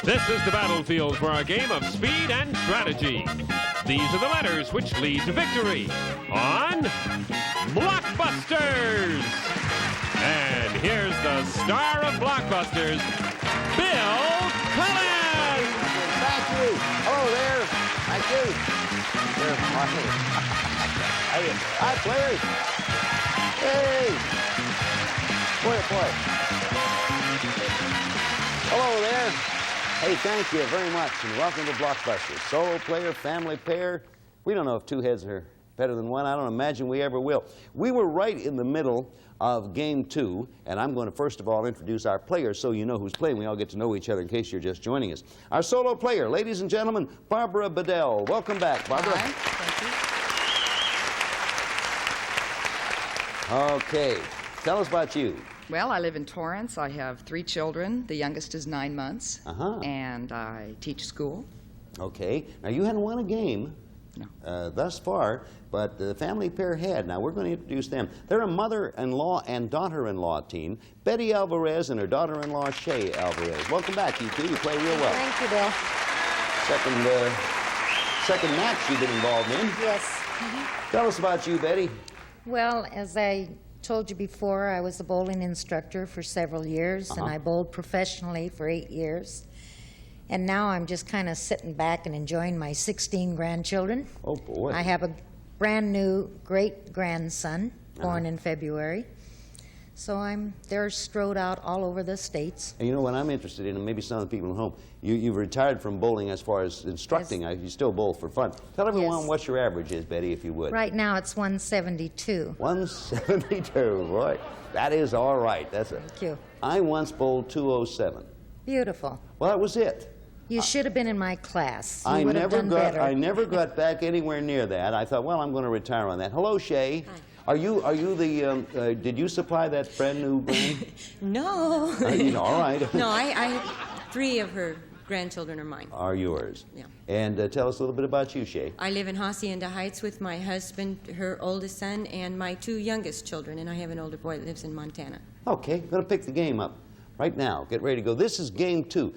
This is the battlefield for our game of speed and strategy. These are the letters which lead to victory on Blockbusters. And here's the star of Blockbusters, Bill Collins. Thank you. Hello there. Thank you. You're funny. Hi, players. Hey. Play. Hello there. Hey, thank you very much, and welcome to Blockbusters. Solo player, family pair. We don't know if two heads are better than one. I don't imagine we ever will. We were right in the middle of Game 2, and I'm going to first of all introduce our players so you know who's playing. We all get to know each other in case you're just joining us. Our solo player, ladies and gentlemen, Barbara Bedell. Welcome back, Barbara. Hi, thank you. Okay, tell us about you. Well, I live in Torrance. I have 3 children. The youngest is 9 months. And I teach school. Okay. Now, you hadn't won a game thus far, but the family pair had. Now, we're going to introduce them. They're a mother-in-law and daughter-in-law team, Betty Alvarez and her daughter-in-law, Shay Alvarez. Welcome back, you two. You play real well. Thank you, Bill. Second match you've been involved in. Yes. Tell us about you, Betty. Well, as I told you before, I was a bowling instructor for several years, and I bowled professionally for 8 years. And now I'm just kind of sitting back and enjoying my 16 grandchildren. Oh, boy. I have a brand new great-grandson born in February. So they're strode out all over the States. And you know what I'm interested in, and maybe some of the people at home, you've retired from bowling as far as instructing. Yes. You still bowl for fun. Tell everyone Yes. what your average is, Betty, if you would. Right now it's 172. 172, boy. That is all right. That's it. Thank you. I once bowled 207. Beautiful. Well, that was it. You should have been in my class. You I would have done better. never got back anywhere near that. I thought, well, I'm going to retire on that. Hello, Shay. Hi. Are you the, did you supply that brand new brand? No. All right. No, I 3 of her grandchildren are mine. Are yours. Yeah. And tell us a little bit about you, Shay. I live in Hacienda Heights with my husband, her oldest son, and my 2 youngest children, and I have an older boy that lives in Montana. Okay, going to pick the game up right now. Get ready to go. This is Game 2.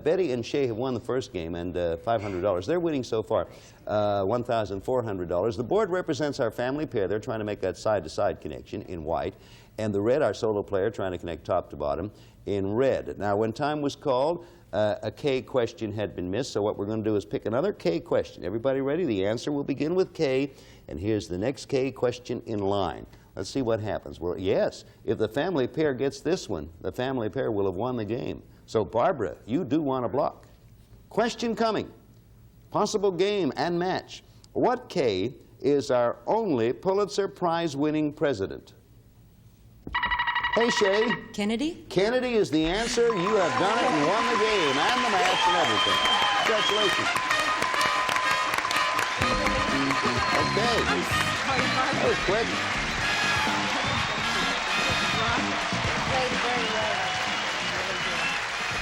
Betty and Shay have won the first game, and $500. They're winning so far, $1,400. The board represents our family pair. They're trying to make that side-to-side connection in white. And the red, our solo player, trying to connect top to bottom in red. Now, when time was called, a K question had been missed, so what we're going to do is pick another K question. Everybody ready? The answer will begin with K, and here's the next K question in line. Let's see what happens. Well, yes, if the family pair gets this one, the family pair will have won the game. So, Barbara, you do want a block. Question coming. Possible game and match. What K is our only Pulitzer Prize-winning president? Hey, Shay. Kennedy? Kennedy is the answer. You have done it and won the game and the match and everything. Congratulations. Okay. That was quick.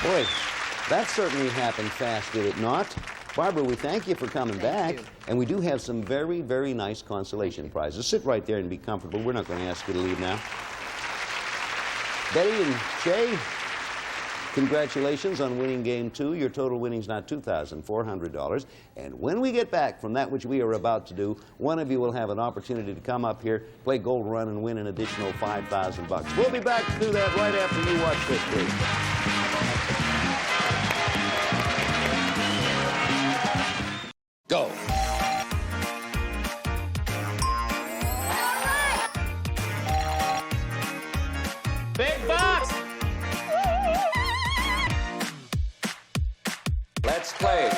Boy, that certainly happened fast, did it not? Barbara, we thank you for coming back. And we do have some very, very nice consolation prizes. Sit right there and be comfortable. We're not going to ask you to leave now. Betty and Shay, congratulations on winning Game 2. Your total winning's now $2,400. And when we get back from that which we are about to do, one of you will have an opportunity to come up here, play Gold Run, and win an additional $5,000. We'll be back to do that right after you watch this, please. Go. Big box! Let's play.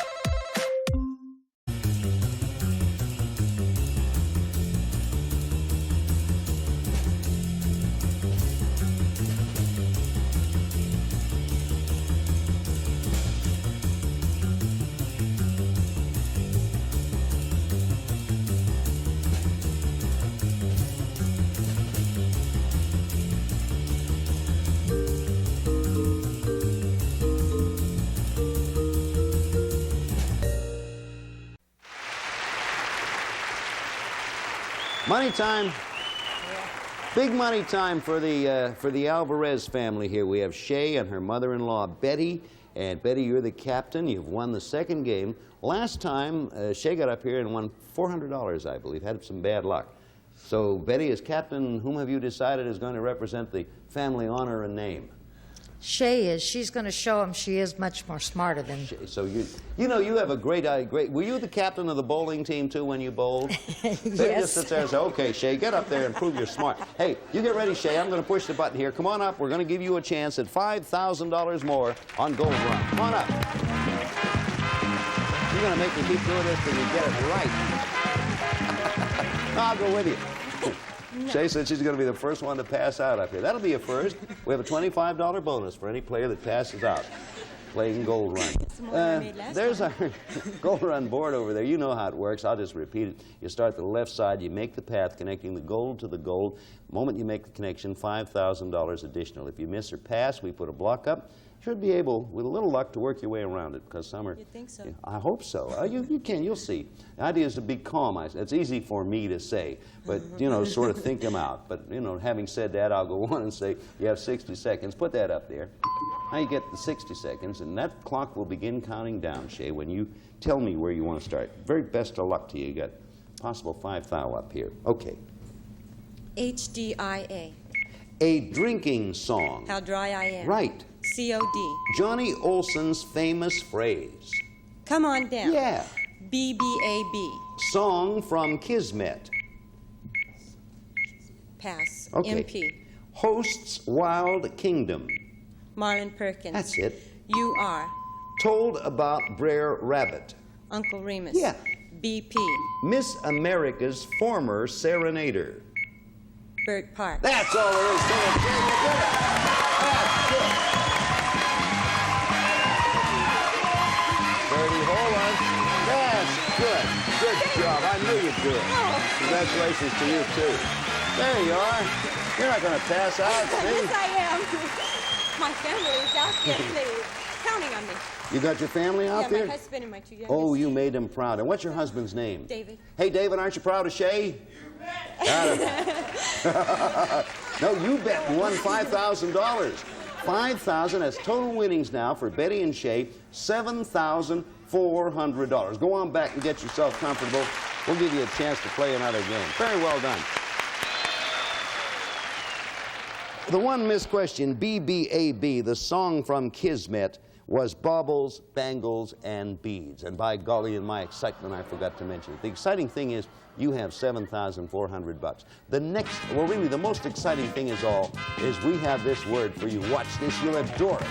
Money time. Big money time for the Alvarez family here. We have Shay and her mother-in-law, Betty, And Betty, you're the captain. You've won the second game. Last time, Shay got up here and won $400, I believe. Had some bad luck. So, Betty, as captain, whom have you decided is going to represent the family honor and name? Shay is. She's going to show him she is much more smarter than... Shay. So, you know, you have a great... Were you the captain of the bowling team, too, when you bowled? Yes. Betty just sits there and says, okay, Shay, get up there and prove you're smart. Hey, you get ready, Shay. I'm going to push the button here. Come on up. We're going to give you a chance at $5,000 more on Gold Run. Come on up. You're going to make me keep doing this till you get it right. I'll go with you. No. Shay said she's going to be the first one to pass out up here. That'll be a first. We have a $25 bonus for any player that passes out playing Gold Run. There's our Gold Run board over there. You know how it works. I'll just repeat it. You start the left side. You make the path connecting the gold to the gold. The moment you make the connection, $5,000 additional. If you miss or pass, we put a block up. You should be able, with a little luck, to work your way around it, because some are... You think so? I hope so. You can. You'll see. The idea is to be calm. It's easy for me to say, but, you know, sort of think them out. But, you know, having said that, I'll go on and say, you have 60 seconds. Put that up there. Now you get the 60 seconds, and that clock will begin counting down, Shay, when you tell me where you want to start. Very best of luck to you. You got possible 5,000 up here. Okay. HDIA. A drinking song. How dry I am. Right. COD. Johnny Olson's famous phrase. Come on down. Yeah. BBAB. Song from Kismet. Pass. Okay. MP. Host's Wild Kingdom. Marlon Perkins. That's it. You are. Told about Brer Rabbit. Uncle Remus. Yeah. BP. Miss America's former serenader. Bert Park. That's all there is to it. Jay, you did it. That's good. Bertie, hold on. That's good. Good job. I knew you'd do it. Congratulations to you, too. There you are. You're not going to pass out, see? Yes, I am. My family is out there, please. Counting on me. You got your family out there? Yeah, my husband and my two youngest. Oh, you made them proud. And what's your husband's name? David. Hey, David, aren't you proud of Shay? No, you bet and won $5,000. $5,000. That's total winnings now for Betty and Shay. $7,400. Go on back and get yourself comfortable. We'll give you a chance to play another game. Very well done. The one missed question, BBAB, the song from Kismet, was Baubles, Bangles, and Beads. And by golly, in my excitement, I forgot to mention it. The exciting thing is you have $7,400. The next, well, really, the most exciting thing is we have this word for you. Watch this. You'll adore it.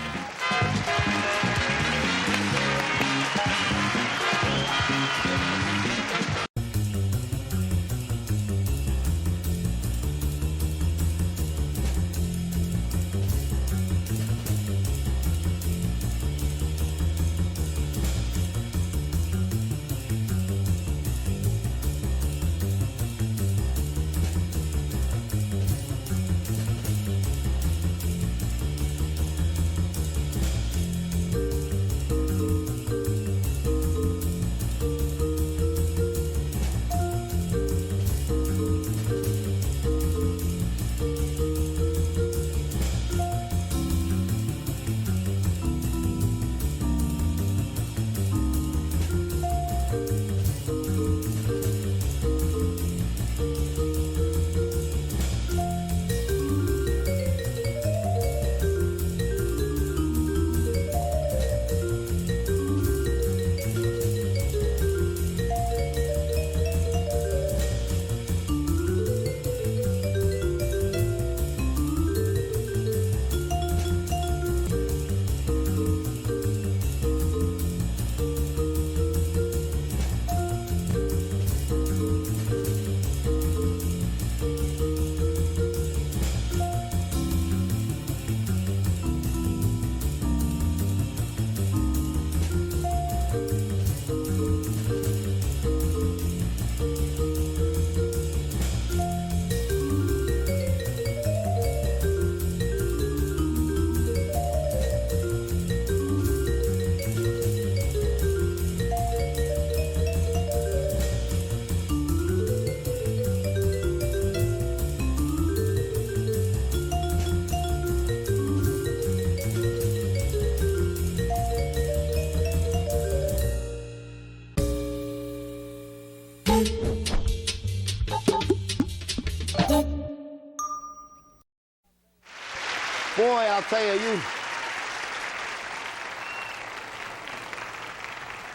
I'll tell you,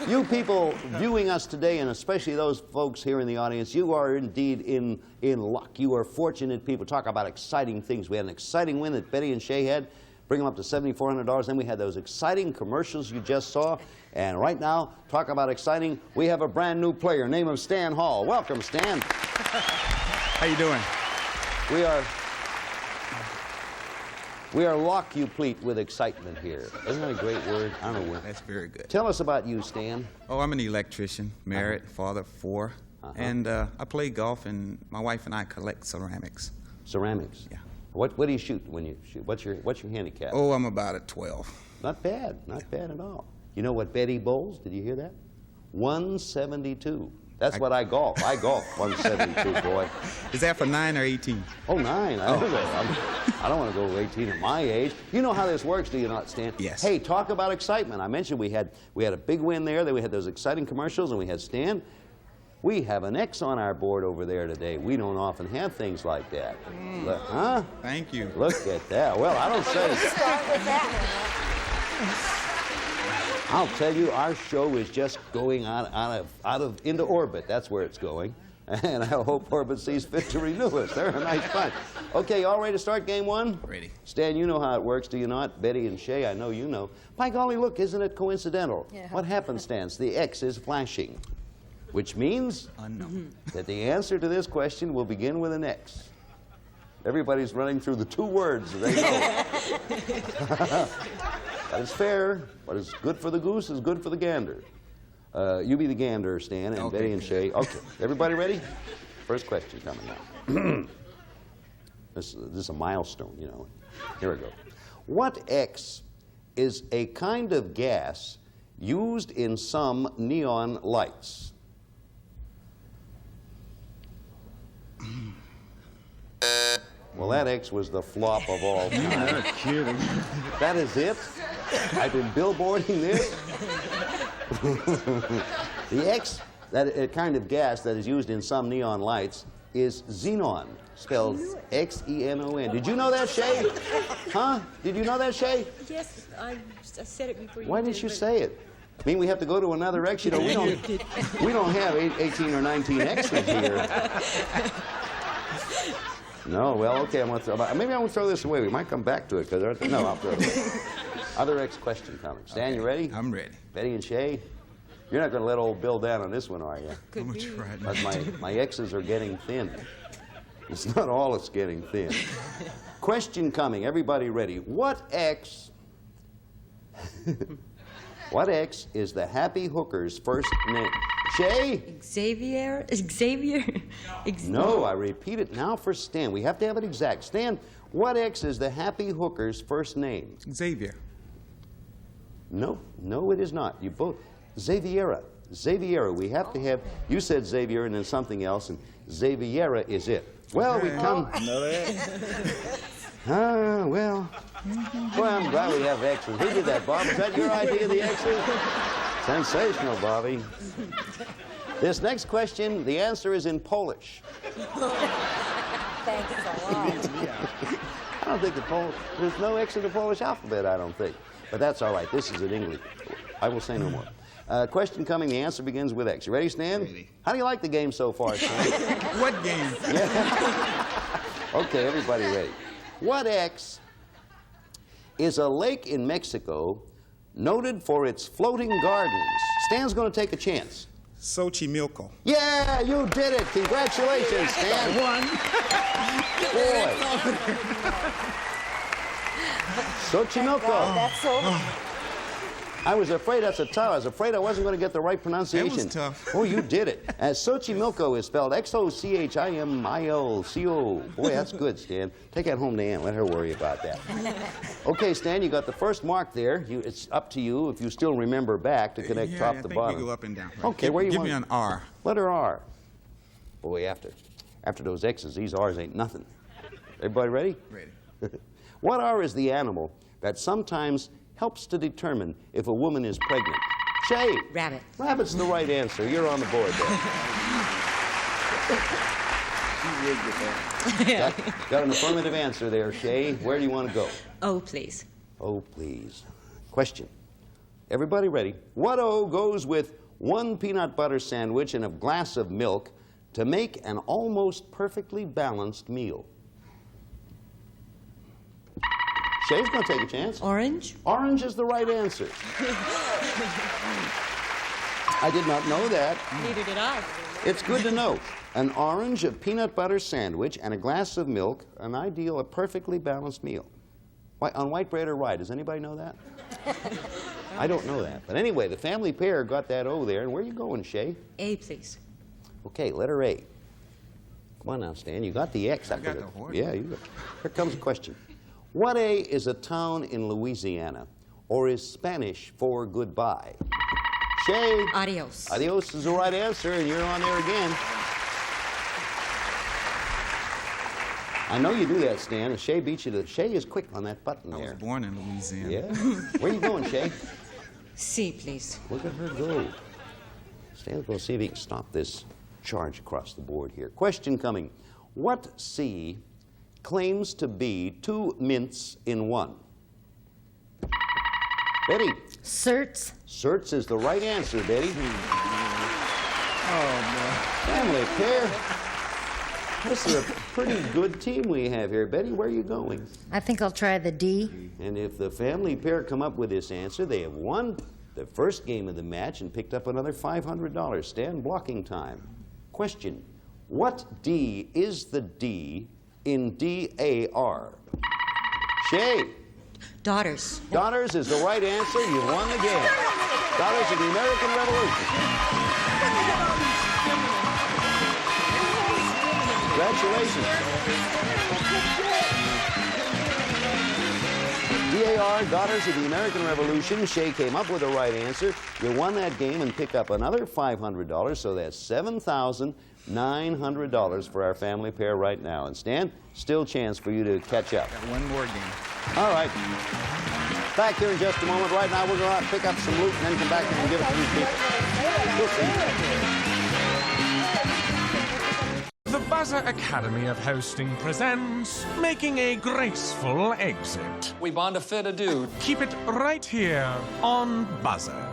you people viewing us today, and especially those folks here in the audience, you are indeed in luck. You are fortunate people. Talk about exciting things. We had an exciting win that Betty and Shay had. Bring them up to $7,400. Then we had those exciting commercials you just saw. And right now, talk about exciting, we have a brand new player, name of Stan Hall. Welcome, Stan. How you doing? We are lock-you-pleat with excitement here. Isn't that a great word? I don't know. That's very good. Tell us about you, Stan. Oh, I'm an electrician, married, father of 4. And I play golf, and my wife and I collect ceramics. Ceramics? Yeah. What do you shoot when you shoot? What's your handicap? Oh, I'm about a 12. Not bad. Not bad at all. You know what Betty bowls? Did you hear that? 172. That's what I golf. I golf 172, boy. Is that for 9 or 18? Oh, 9. I don't want to go 18 at my age. You know how this works, do you not, Stan? Yes. Hey, talk about excitement. I mentioned we had a big win there. Then we had those exciting commercials, and we had Stan. We have an X on our board over there today. We don't often have things like that. Look, huh? Thank you. Look at that. Well, I don't say. Start with that. I'll tell you, our show is just going into orbit. That's where it's going. And I hope orbit sees fit to renew us. They're a nice bunch. Okay, all ready to start game 1? Ready. Stan, you know how it works, do you not? Betty and Shay, I know you know. By golly, look, isn't it coincidental? Yeah. What happens, Stan? The X is flashing, which means Unknown. that the answer to this question will begin with an X. Everybody's running through the 2 words they know. That is fair. What is good for the goose is good for the gander. You be the gander, Stan, and Okay. Betty and Shay. Okay, everybody ready? First question coming up. This is a milestone, you know. Here we go. What X is a kind of gas used in some neon lights? Well, that X was the flop of all time. You're kidding. That is it? I've been billboarding this? The X, that kind of gas that is used in some neon lights, is xenon, spelled X-E-N-O-N. Did you know that, Shay? Huh? Did you know that, Shay? Yes, I said it before you Why didn't you say it? I mean, we have to go to another X. You know, we don't have 18 or 19 X's here. No, well, okay, I'm going to throw. Maybe I won't throw this away. We might come back to it because no, I'll throw it away. Other X question coming. Stan, you ready? I'm ready. Betty and Shay, you're not going to let old Bill down on this one, are you? I'm going to try. Because my X's are getting thin. It's not all it's getting thin. Question coming. Everybody ready? What X? What X is the happy hooker's first name? Shay? Xavier? No, I repeat it now for Stan. We have to have it exact. Stan, what X is the happy hooker's first name? Xavier. No, no, it is not. You both. Xaviera. Xaviera. We have to have. You said Xavier and then something else, and Xaviera is it. Well, we come. Know that? Well. Well, I'm glad we have X's. Who did that, Bob? Is that your idea, the X's? Sensational, Bobby. This next question, the answer is in Polish. Thanks a lot. I don't think there's no X in the Polish alphabet, I don't think. But that's all right. This is in English. I will say no more. Question coming. The answer begins with X. You ready, Stan? Ready. How do you like the game so far, Stan? What game? Okay, everybody ready. What X is a lake in Mexico noted for its floating gardens? Stan's going to take a chance. Xochimilco. Yeah, you did it. Congratulations, Stan. One. Boy. Xochimilco. That's so. I was afraid that's a tough. I was afraid I wasn't going to get the right pronunciation. That was tough. Oh, you did it. Xochimilco is spelled Xochimilco. Boy, that's good, Stan. Take that home to Ann. Let her worry about that. Okay, Stan, you got the first mark there. It's up to you if you still remember back to connect top to I think bottom. we go up and down. Okay, where you Give want? me an R. Letter R. Boy, after those X's, these R's ain't nothing. Everybody ready? Ready. What R is the animal that sometimes helps to determine if a woman is pregnant? Shay. Rabbit. Rabbit's the right answer. You're on the board there. Got an affirmative answer there, Shay. Where do you want to go? Oh, please. Oh, please. Question. Everybody ready? What O goes with 1 peanut butter sandwich and a glass of milk to make an almost perfectly balanced meal? Shay's going to take a chance. Orange? Orange is the right answer. I did not know that. Neither did I. It's good to know. An orange, a peanut butter sandwich, and a glass of milk, an ideal, a perfectly balanced meal. Why, on white bread or rye, does anybody know that? I don't know that. But anyway, the family pair got that O there. And where are you going, Shay? A, please. Okay, letter A. Come on now, Stan. You got the X. I got the horse. Yeah, you got. Here comes the question. What A is a town in Louisiana, or is Spanish for goodbye? Shay. Adios. Adios is the right answer, and you're on there again. I know you do that, Stan, and Shay beat you to... Shay is quick on that button I there. was born in Louisiana. Yeah? Where you going, Shay? C, please. Look at her go. Stan's going to see if he can stop this charge across the board here. Question coming. What C claims to be 2 mints in 1? Betty. Certs. Certs is the right answer, Betty. Oh, Family pair. This is a pretty good team we have here. Betty, where are you going? I think I'll try the D. And if the family pair come up with this answer, they have won the first game of the match and picked up another $500. Stan, blocking time. Question. What D is the D in DAR? Shay. Daughters. Daughters is the right answer. You've won the game. Daughters of the American Revolution. Congratulations. DAR, Daughters of the American Revolution. Shay came up with the right answer. You won that game and pick up another $500, so that's $7,900 for our family pair right now. And Stan, still chance for you to catch up. got one more game. All right. Back here in just a moment. Right now, we're going to pick up some loot and then come back and give it to these people. We'll see. The BUZZR Academy of Hosting presents Making a Graceful Exit. We bond a fit adieu. Keep it right here on BUZZR.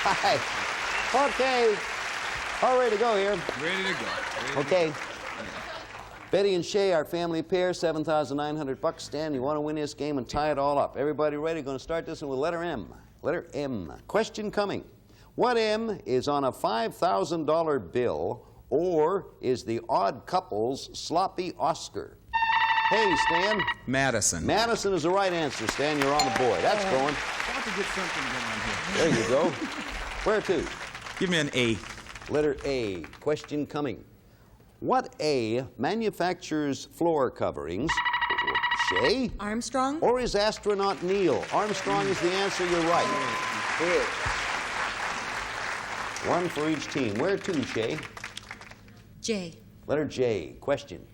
Hi. Okay. All ready to go here. Ready to go. Okay. Betty and Shay, our family pair, $7,900. Stan, you want to win this game and tie it all up. Everybody ready? Going to start this one with letter M. Letter M. Question coming. What M is on a $5,000 bill or is the Odd Couple's sloppy Oscar? Hey, Stan. Madison. Madison is the right answer, Stan. You're on the board. That's going. Got to get something going here. There you go. Where to? Give me an A. Letter A. Question coming. What A manufactures floor coverings? Shay? Armstrong? Or is astronaut Neil? Armstrong is the answer. You're right. Good. One for each team. Where to, Shay? J. Letter J. Question.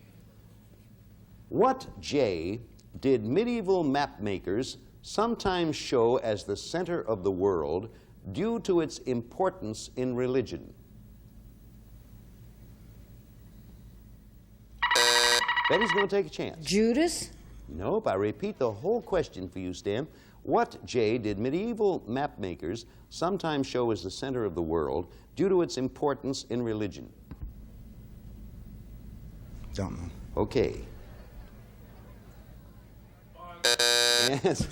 What J did medieval map makers sometimes show as the center of the world due to its importance in religion? Betty's going to take a chance. Judas? Nope. I repeat the whole question for you, Stan. What J did medieval map makers sometimes show as the center of the world due to its importance in religion? Don't know. Okay. Yes.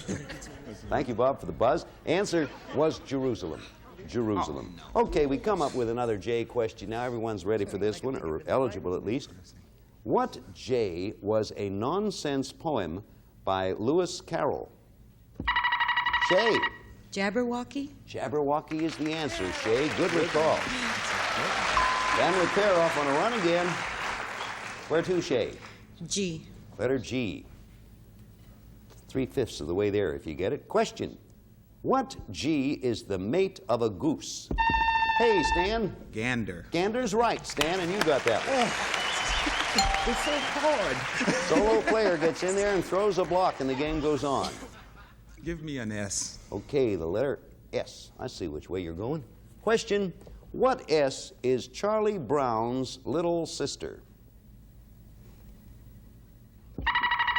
Thank you, Bob, for the buzz. Answer was Jerusalem. Jerusalem. Okay, we come up with another J question now. Everyone's ready for this one, or eligible at least. What J was a nonsense poem by Lewis Carroll? Shay. Jabberwocky? Jabberwocky is the answer, Shay. Good recall. Family pair off on a run again. Where to, Shay? G. Letter G. 3/5 of the way there, if you get it. Question. What G is the mate of a goose? Hey, Stan. Gander. Gander's right, Stan, and you got that one. It's so hard. Solo player gets in there and throws a block, and the game goes on. Give me an S. Okay, the letter S. I see which way you're going. Question. What S is Charlie Brown's little sister?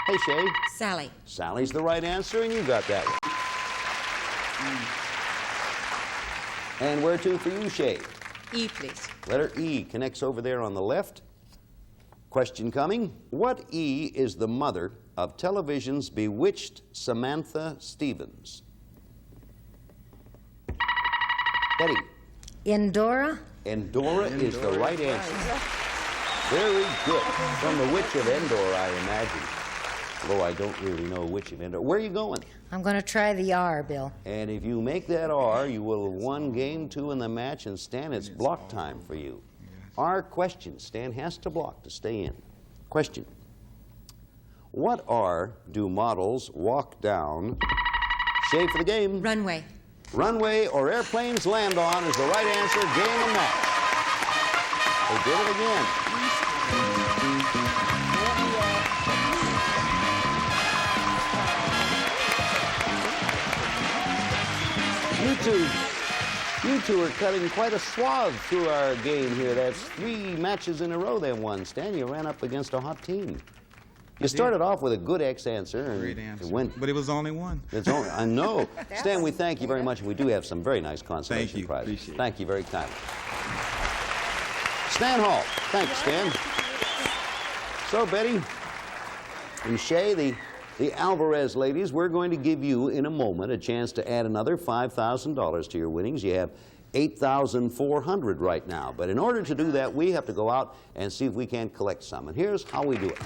Hey, Shay. Sally. Sally's the right answer, and you got that one. And where to for you, Shay? E, please. Letter E connects over there on the left. Question coming. What E is the mother of television's bewitched Samantha Stevens? Betty. Endora? Endora is the right answer. Very good. From the Witch of Endor, I imagine. Although I don't really know Witch of Endor. Where are you going? I'm going to try the R, Bill. And if you make that R, you will have won game 2 in the match, and Stan, it's block time for you. R question. Stan has to block to stay in. Question. What R do models walk down? Shay for the game. Runway. Runway or airplanes land on is the right answer. Game and match. They did it again. You two are cutting quite a swath through our game here. That's 3 matches in a row they won. Stan, you ran up against a hot team. You started off with a good X answer. And Great answer. It went, but it was only one. it's only, I know. Stan, we thank you very much, and we do have some very nice consolation Thank you. prizes. Appreciate it. Thank you very kindly. Stan Hall. Thanks, Stan. So, Betty and Shay, the Alvarez ladies, we're going to give you in a moment a chance to add another $5,000 to your winnings. You have $8,400 right now. But in order to do that, we have to go out and see if we can collect some. And here's how we do it.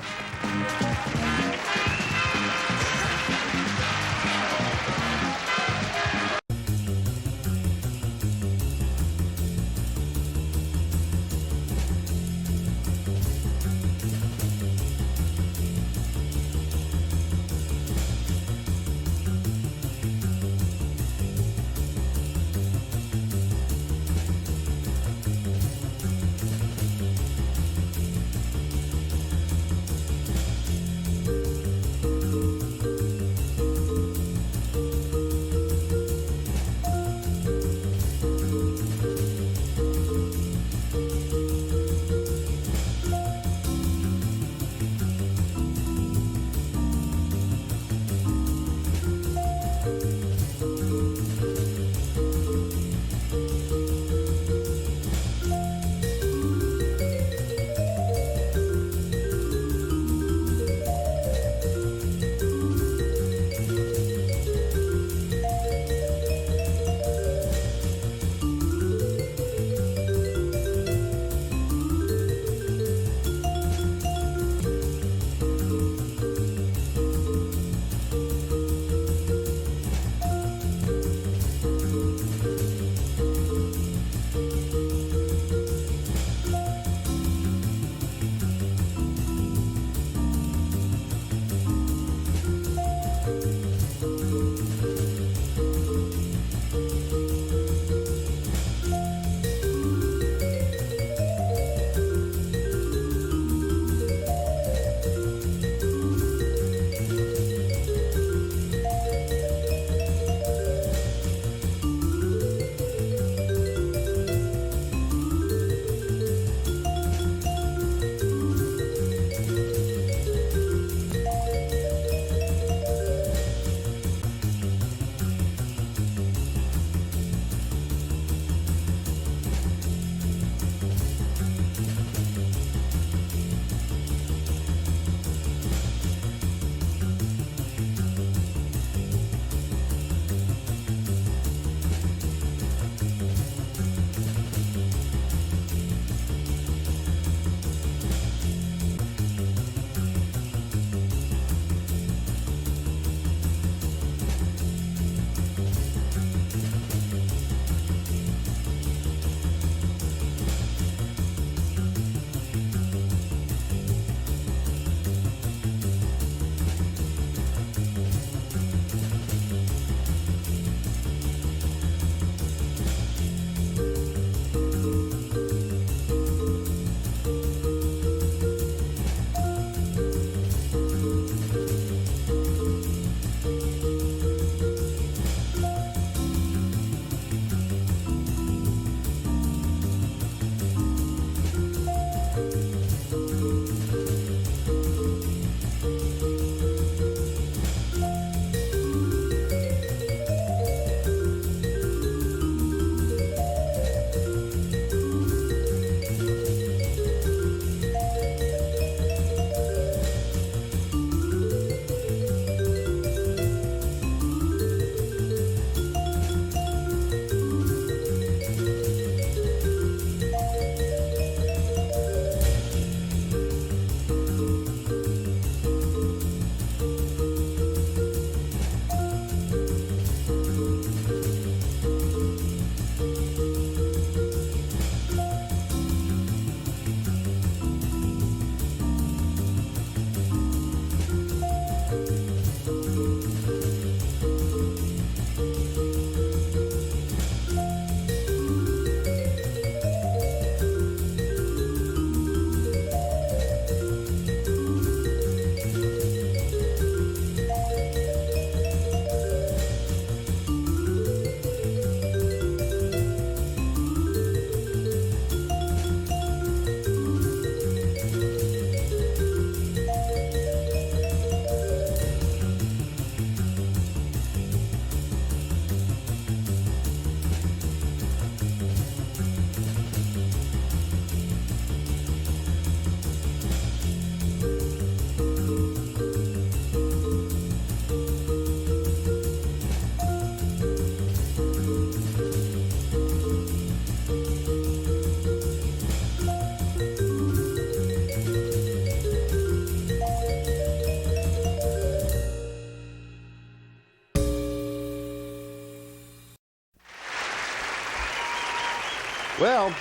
Well,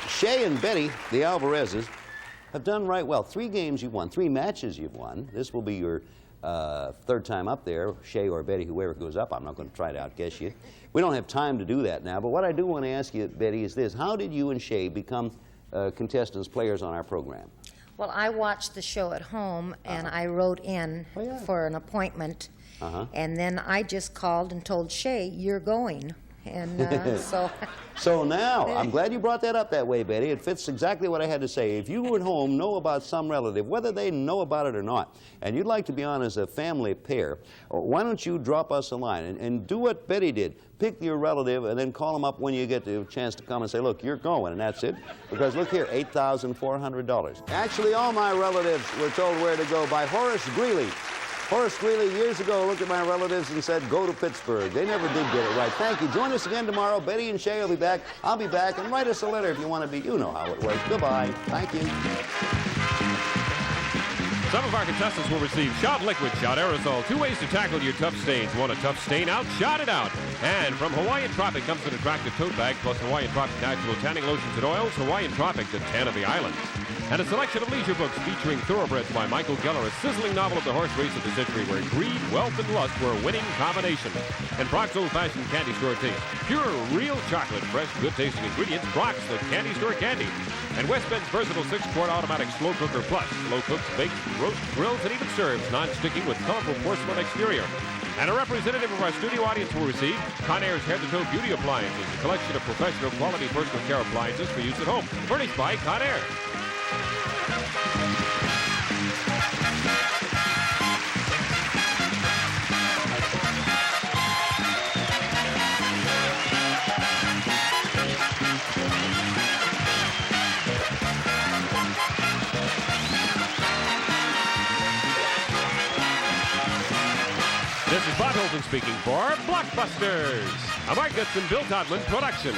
Shay and Betty, the Alvarezes, have done right well. 3 games you've won, 3 matches you've won. This will be your 3rd time up there. Shay or Betty, whoever goes up, I'm not going to try to outguess you. We don't have time to do that now, but what I do want to ask you, Betty, is this. How did you and Shay become contestants, players on our program? Well, I watched the show at home, and I wrote in for an appointment, and then I just called and told Shay, you're going. And so... So now, I'm glad you brought that up that way, Betty. It fits exactly what I had to say. If you at home know about some relative, whether they know about it or not, and you'd like to be on as a family pair, why don't you drop us a line and do what Betty did. Pick your relative and then call them up when you get the chance to come and say, look, you're going, and that's it. Because look here, $8,400. Actually, all my relatives were told where to go by Horace Greeley. Horace Greeley years ago looked at my relatives and said, go to Pittsburgh. They never did get it right. Thank you. Join us again tomorrow. Betty and Shay will be back. I'll be back. And write us a letter if you want to be. You know how it works. Goodbye. Thank you. Some of our contestants will receive Shout Liquid, Shout Aerosol. 2 ways to tackle your tough stains. Want a tough stain out? Shout it out. And from Hawaiian Tropic comes an attractive tote bag, plus Hawaiian Tropic natural tanning lotions and oils. Hawaiian Tropic, the tan of the islands. And a selection of leisure books featuring Thoroughbreds by Michael Geller, a sizzling novel of the horse race of the century where greed, wealth, and lust were a winning combination. And Brock's old-fashioned candy store taste. Pure, real chocolate, fresh, good-tasting ingredients. Brock's, the candy store candy. And West Bend's versatile 6-quart automatic slow cooker plus. Slow cooks, bakes, roasts, grills, and even serves, non-sticking with colorful porcelain exterior. And a representative of our studio audience will receive Conair's head-to-toe beauty appliances, a collection of professional quality personal care appliances for use at home, furnished by Conair. This is Bob Hilton speaking for Blockbusters, a Mark Goodson, Bill Todman production.